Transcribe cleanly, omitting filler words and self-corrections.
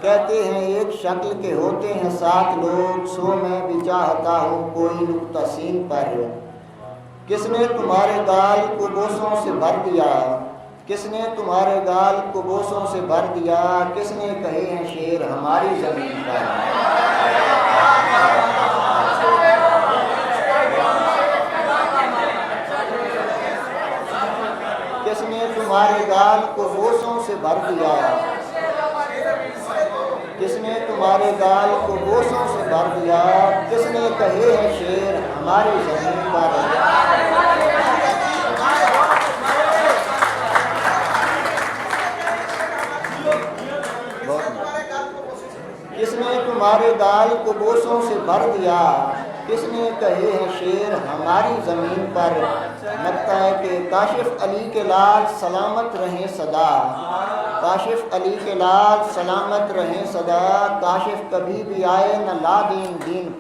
کہتے ہیں ایک شکل کے ہوتے ہیں 7 لوگ، سو میں بھی چاہتا ہوں کوئی نقطہ سین پر۔ کس نے تمہارے گال کو بوسوں سے بھر دیا، کس نے تمہارے گال کو بوسوں سے بھر دیا، کس نے کہے ہیں شیر ہماری زمین پر۔ کس نے تمہارے گال کو بوسوں سے بھر دیا، کس نے تمہارے گال کو بوسوں سے بھر دیا، کس نے کہے ہیں شیر ہماری زمین پر۔ کس نے تمہارے گال کو بوسوں سے بھر دیا، کس نے کہے ہیں شیر ہماری زمین پر۔ لگتا ہے کہ کاشف علی کے لال سلامت رہیں صدا، کاشف علی کے لال سلامت رہیں صدا، کاشف کبھی بھی آئے نہ لا دین دین پر۔